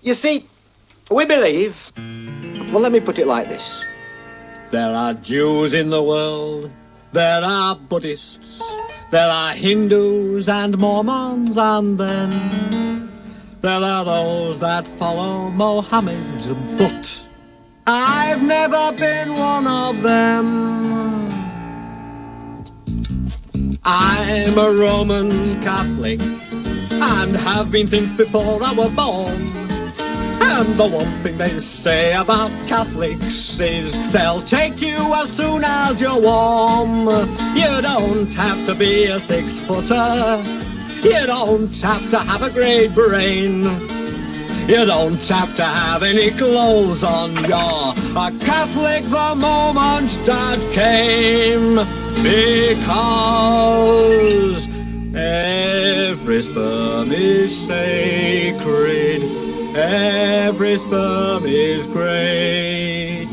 You see, we believe... Well, let me put it like this. There are Jews in the world, there are Buddhists, there are Hindus and Mormons, and then there are those that follow Mohammed, but I've never been one of them. I'm a Roman Catholic and have been since before I was born. And the one thing they say about Catholics is they'll take you as soon as you're warm. You don't have to be a 6-footer. You don't have to have a great brain. You don't have to have any clothes on. You're a Catholic the moment Dad came. Because every sperm is sacred. Every sperm is great.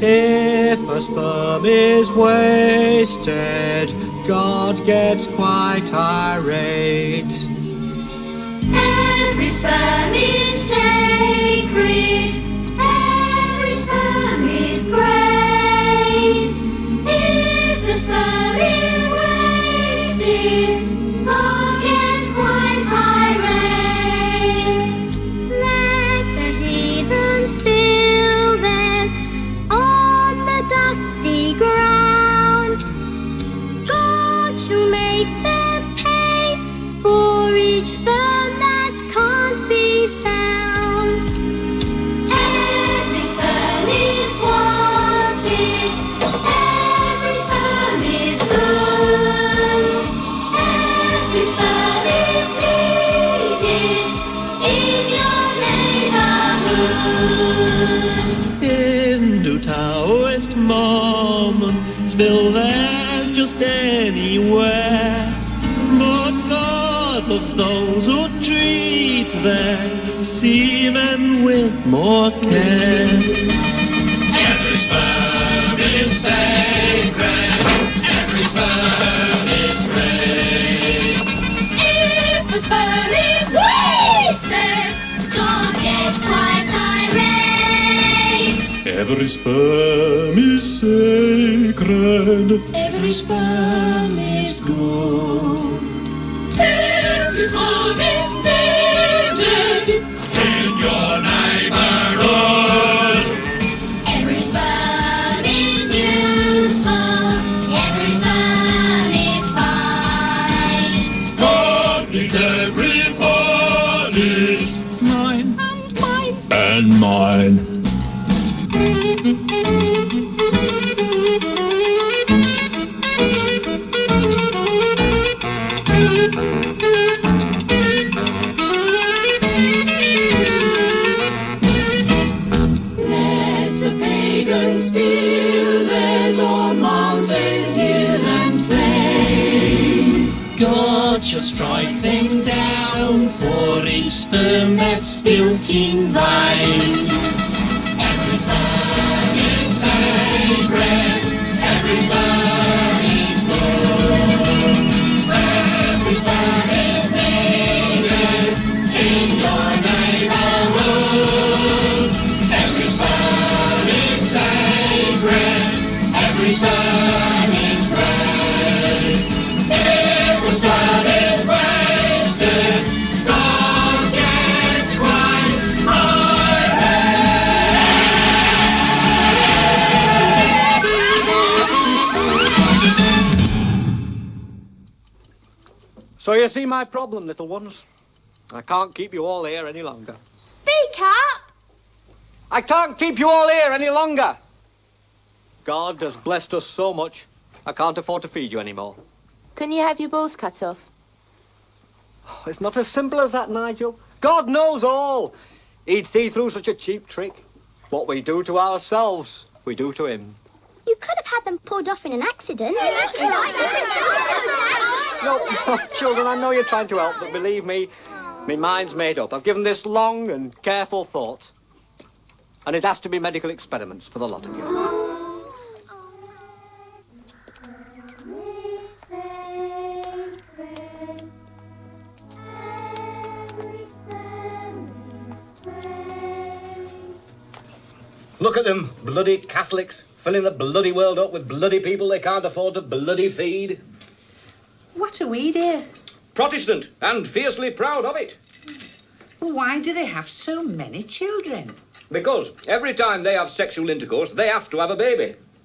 If a sperm is wasted, God gets quite irate. Every sperm is sacred. Every sperm is great. If the sperm is wasted, God gets quite irate. Let the heathen spill theirs on the dusty ground. God shall make them pay for each sperm that can't be found. Every sperm is wanted. Every sperm is good. Every sperm is needed in your neighborhood. Hindu, Taoist, Mormon, spill theirs just anywhere. But God loves those who treat their semen with more care. Every sperm is sacred. Every sperm is great. If the sperm is wasted, God gets quite irate. Every sperm is sacred. Every sperm is good. Every sperm is needed in your neighborhood. Every sperm is useful. Every sperm is fine. God needs everybody's. Mine And mine. and mine. Let the pagans steal theirs on mountain, hill and plain. God shall strike them down for each sperm that's built in vain. Every sperm is sacred. Every sperm is good. Every sperm is needed in your neighborhood. Every sperm is sacred. Every sperm is great. If the sperm is wasted, God gets quite So you see my problem, little ones? I can't keep you all here any longer. Speak up! I can't keep you all here any longer. God has blessed us so much, I can't afford to feed you anymore. Can you have your balls cut off? Oh, it's not as simple as that, Nigel. God knows all. He'd see through such a cheap trick. What we do to ourselves, we do to him. You could have had them pulled off in an accident. No, children, I know you're trying to help, but believe me, my mind's made up. I've given this long and careful thought. And it has to be medical experiments for the lot of you. Every sperm is great. Look at them, bloody Catholics, filling the bloody world up with bloody people they can't afford to bloody feed. What are we, dear? Protestant, and fiercely proud of it. Well, why do they have so many children? Because every time they have sexual intercourse, they have to have a baby.